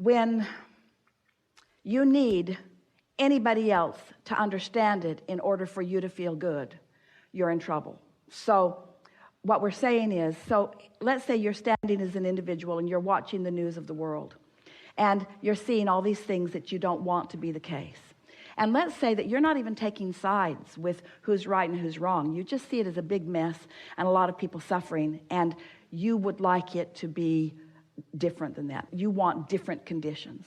when you need anybody else to understand it in order for you to feel good, you're in trouble. So what we're saying is, so let's say you're standing as an individual and you're watching the news of the world and you're seeing all these things that you don't want to be the case. And let's say that you're not even taking sides with who's right and who's wrong. You just see it as a big mess and a lot of people suffering, and you would like it to be different than that. You want different conditions.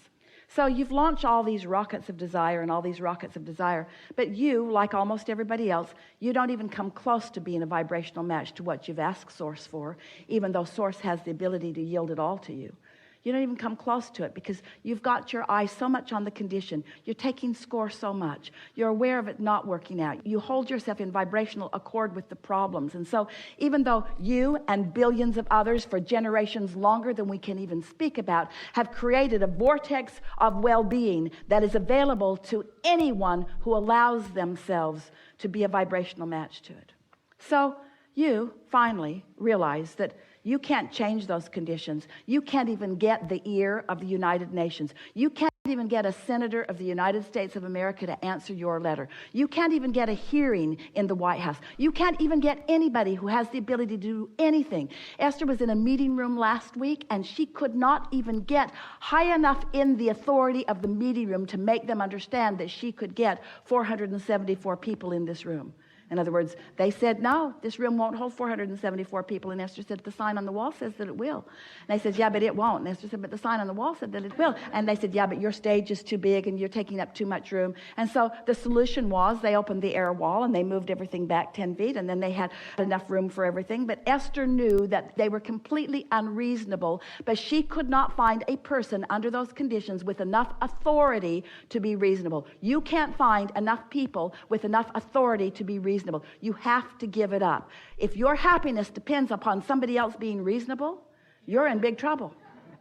So you've launched all these rockets of desire and all these rockets of desire, but you, like almost everybody else, you don't even come close to being a vibrational match to what you've asked Source for, even though Source has the ability to yield it all to you. You don't even come close to it because you've got your eye so much on the condition. You're taking score so much. You're aware of it not working out. You hold yourself in vibrational accord with the problems. And so even though you and billions of others for generations longer than we can even speak about have created a vortex of well-being that is available to anyone who allows themselves to be a vibrational match to it. So you finally realize that you can't change those conditions. You can't even get the ear of the United Nations. You can't even get a senator of the United States of America to answer your letter. You can't even get a hearing in the White House. You can't even get anybody who has the ability to do anything. Esther was in a meeting room last week, and she could not even get high enough in the authority of the meeting room to make them understand that she could get 474 people in this room. In other words, they said, no, this room won't hold 474 people. And Esther said, the sign on the wall says that it will. And they said, yeah, but it won't. And Esther said, but the sign on the wall said that it will. And they said, yeah, but your stage is too big and you're taking up too much room. And so the solution was they opened the air wall and they moved everything back 10 feet. And then they had enough room for everything. But Esther knew that they were completely unreasonable. But she could not find a person under those conditions with enough authority to be reasonable. You can't find enough people with enough authority to be reasonable. You have to give it up. If your happiness depends upon somebody else being reasonable, you're in big trouble.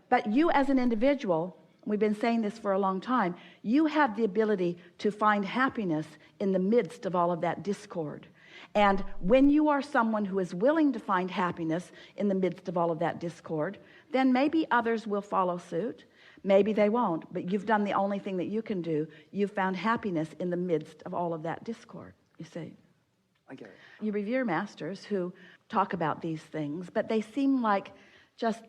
But you as an individual, we've been saying this for a long time, you have the ability to find happiness in the midst of all of that discord. And when you are someone who is willing to find happiness in the midst of all of that discord, then maybe others will follow suit. Maybe they won't, but you've done the only thing that you can do. You've found happiness in the midst of all of that discord, you see. I get it. You revere masters who talk about these things, but they seem like just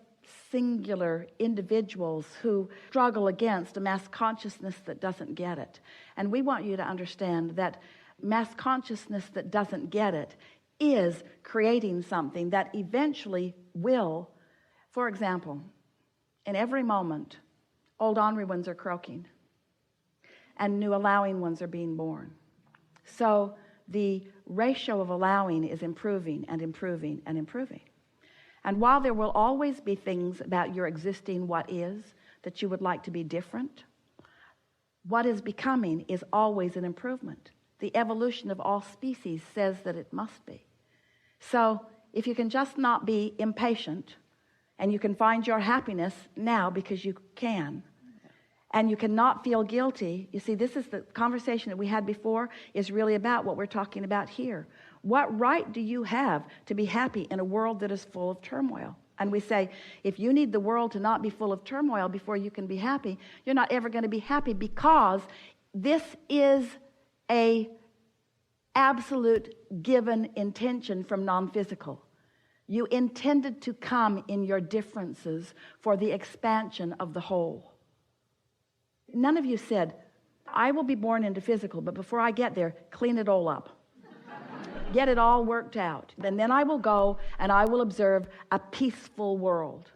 singular individuals who struggle against a mass consciousness that doesn't get it. And we want you to understand that mass consciousness that doesn't get it is creating something that eventually will. For example, in every moment, old ornery ones are croaking and new allowing ones are being born. So the ratio of allowing is improving and improving and improving. And while there will always be things about your existing what is that you would like to be different, what is becoming is always an improvement. The evolution of all species says that it must be. So if you can just not be impatient, and you can find your happiness now because you can, and you cannot feel guilty. You see, this is the conversation that we had before is really about what we're talking about here. What right do you have to be happy in a world that is full of turmoil? And we say, if you need the world to not be full of turmoil before you can be happy, you're not ever going to be happy, because this is a absolute given intention from non-physical. You intended to come in your differences for the expansion of the whole. None of you said, I will be born into physical, but before I get there, clean it all up. Get it all worked out. And then I will go and I will observe a peaceful world.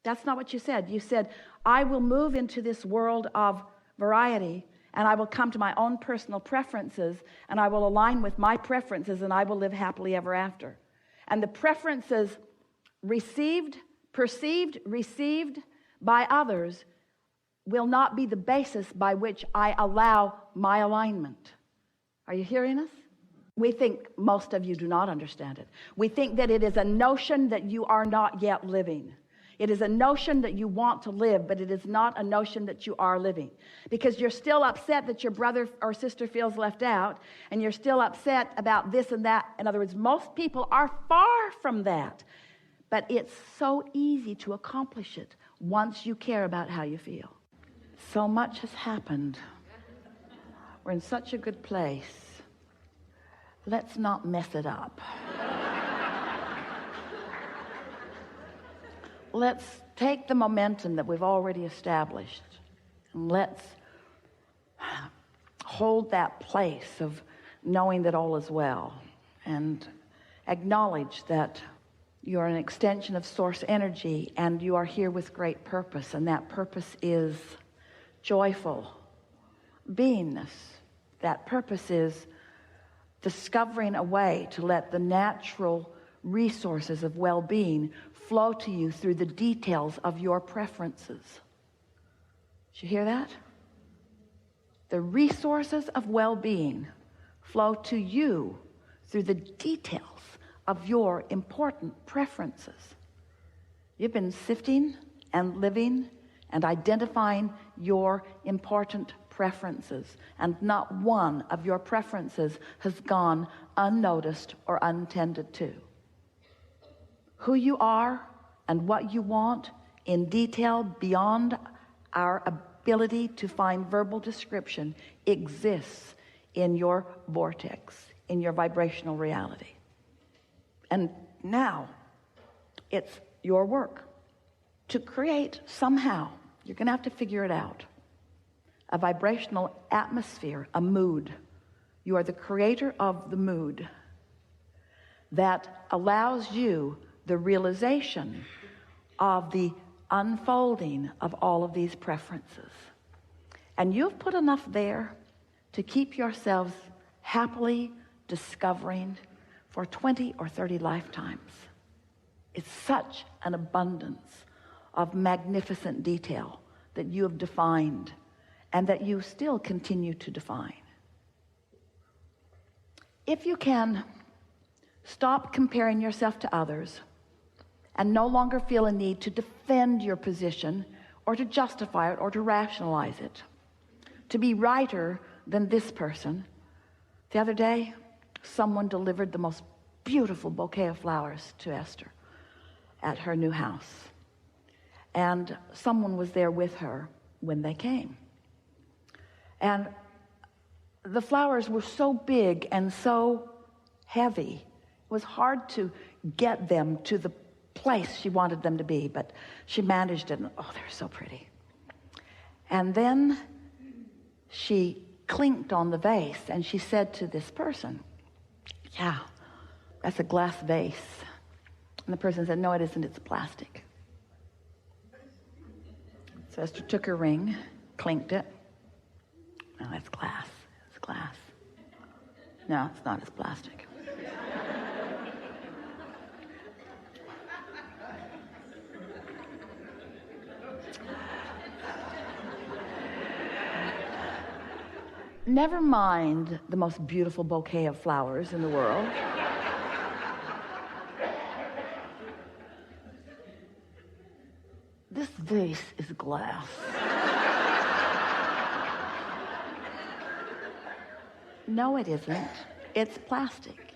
That's not what you said. You said, I will move into this world of variety, and I will come to my own personal preferences, and I will align with my preferences, and I will live happily ever after. And the preferences perceived, received by others will not be the basis by which I allow my alignment. Are you hearing us? We think most of you do not understand it. We think that it is a notion that you are not yet living. It is a notion that you want to live, but it is not a notion that you are living. Because you're still upset that your brother or sister feels left out, and you're still upset about this and that. In other words, most people are far from that. But it's so easy to accomplish it once you care about how you feel. So much has happened. We're in such a good place. Let's not mess it up. Let's take the momentum that we've already established and let's hold that place of knowing that all is well and acknowledge that you are an extension of source energy and you are here with great purpose, and that purpose is joyful beingness. That purpose is discovering a way to let the natural resources of well-being flow to you through the details of your preferences. Did you hear that? The resources of well-being flow to you through the details of your important preferences. You've been sifting and living and identifying your important preferences, and not one of your preferences has gone unnoticed or untended to. Who you are and what you want in detail beyond our ability to find verbal description exists in your vortex, in your vibrational reality. And now it's your work to create somehow, you're going to have to figure it out, a vibrational atmosphere, a mood. You are the creator of the mood that allows you the realization of the unfolding of all of these preferences. And you've put enough there to keep yourselves happily discovering for 20 or 30 lifetimes. It's such an abundance of magnificent detail that you have defined and that you still continue to define. If you can stop comparing yourself to others and no longer feel a need to defend your position or to justify it or to rationalize it, to be righter than this person. The other day, someone delivered the most beautiful bouquet of flowers to Esther at her new house. And someone was there with her when they came. And the flowers were so big and so heavy, it was hard to get them to the place she wanted them to be, but she managed it, and oh, they're so pretty. And then she clinked on the vase, and she said to this person, "Yeah, that's a glass vase." And the person said, "No, it isn't, it's plastic." So Esther took her ring, clinked it. "No, that's glass. It's glass." "No, it's not, it's plastic." Never mind the most beautiful bouquet of flowers in the world. This vase is glass. No, it isn't. It's plastic.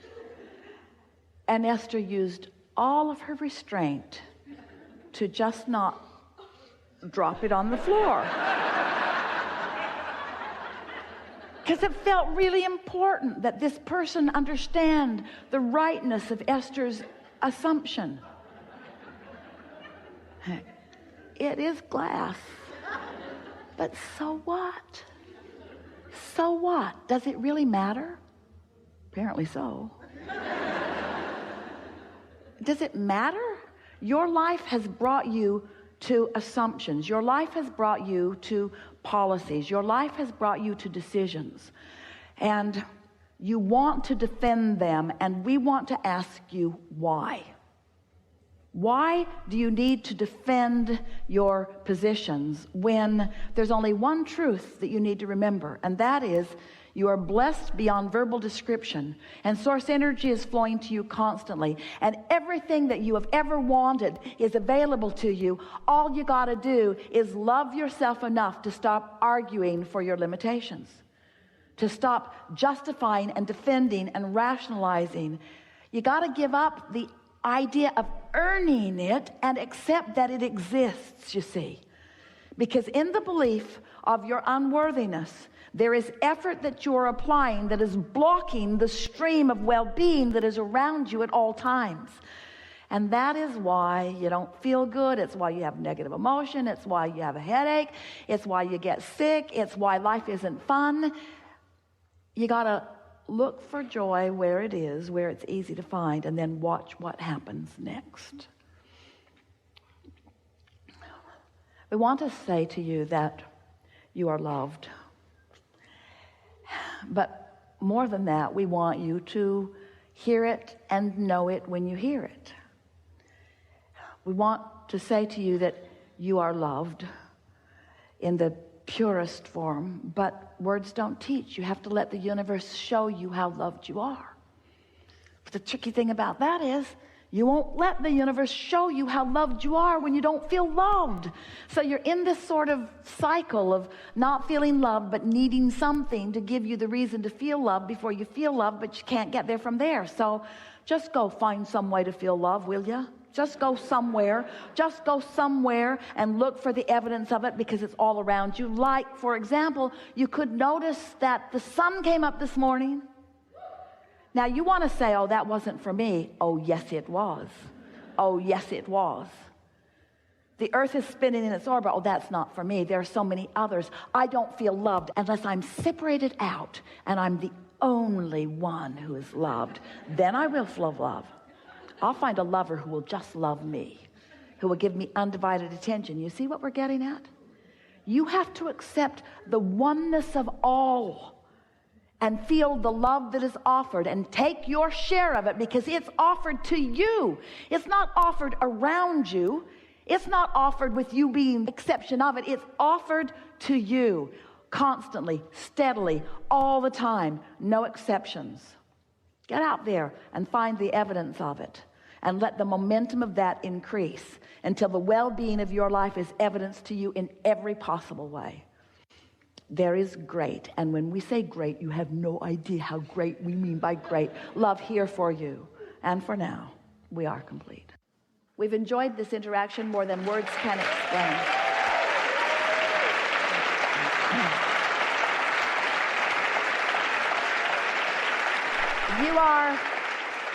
And Esther used all of her restraint to just not drop it on the floor. Because it felt really important that this person understand the rightness of Esther's assumption. It is glass, but so what? So what? Does it really matter? Apparently so. Does it matter? Your life has brought you to assumptions. Your life has brought you to policies. Your life has brought you to decisions. And you want to defend them, and we want to ask you why. Why do you need to defend your positions when there's only one truth that you need to remember, and that is you are blessed beyond verbal description, and source energy is flowing to you constantly, and everything that you have ever wanted is available to you. All you got to do is love yourself enough to stop arguing for your limitations, to stop justifying and defending and rationalizing. You got to give up the idea of earning it and accept that it exists, you see. Because in the belief of your unworthiness, there is effort that you are applying that is blocking the stream of well-being that is around you at all times. And that is why you don't feel good. It's why you have negative emotion. It's why you have a headache. It's why you get sick. It's why life isn't fun. You got to look for joy where it is, where it's easy to find, and then watch what happens next. We want to say to you that you are loved. But more than that, we want you to hear it and know it when you hear it. We want to say to you that you are loved in the purest form, but words don't teach. You have to let the universe show you how loved you are. But the tricky thing about that is you won't let the universe show you how loved you are when you don't feel loved. So you're in this sort of cycle of not feeling loved, but needing something to give you the reason to feel loved before you feel loved, but you can't get there from there. So just go find some way to feel love, will you? Just go somewhere. Just go somewhere and look for the evidence of it, because it's all around you. Like, for example, you could notice that the sun came up this morning. Now, you want to say, oh, that wasn't for me. Oh, yes, it was. Oh, yes, it was. The earth is spinning in its orbit. Oh, that's not for me. There are so many others. I don't feel loved unless I'm separated out and I'm the only one who is loved. Then I will feel love. I'll find a lover who will just love me, who will give me undivided attention. You see what we're getting at? You have to accept the oneness of all and feel the love that is offered and take your share of it, because it's offered to you. It's not offered around you. It's not offered with you being exception of it. It's offered to you constantly, steadily, all the time, no exceptions. Get out there and find the evidence of it and let the momentum of that increase until the well-being of your life is evidenced to you in every possible way. There is great, and when we say great, you have no idea how great we mean by great love here for you. And for now, we are complete. We've enjoyed this interaction more than words can explain. You are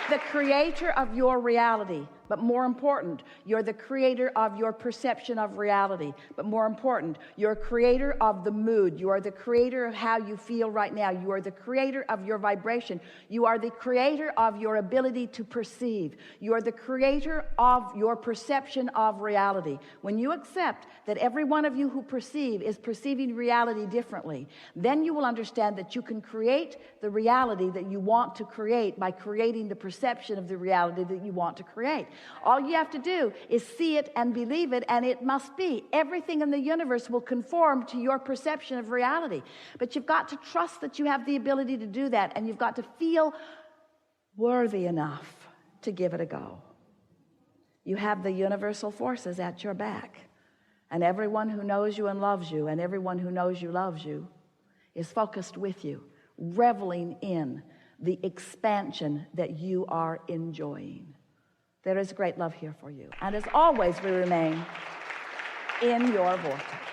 the creator of your reality, but more important, you're the creator of your perception of reality. But more important, you're a creator of the mood. You are the creator of how you feel right now. You are the creator of your vibration. You are the creator of your ability to perceive. You are the creator of your perception of reality. When you accept that every one of you who perceive is perceiving reality differently, then you will understand that you can create the reality that you want to create by creating the perception of the reality that you want to create. All you have to do is see it and believe it, and it must be. Everything in the universe will conform to your perception of reality. But you've got to trust that you have the ability to do that, and you've got to feel worthy enough to give it a go. You have the universal forces at your back, and everyone who knows you and loves you, and everyone who knows you loves you, is focused with you, reveling in the expansion that you are enjoying. There is great love here for you. And as always, we remain in your vortex.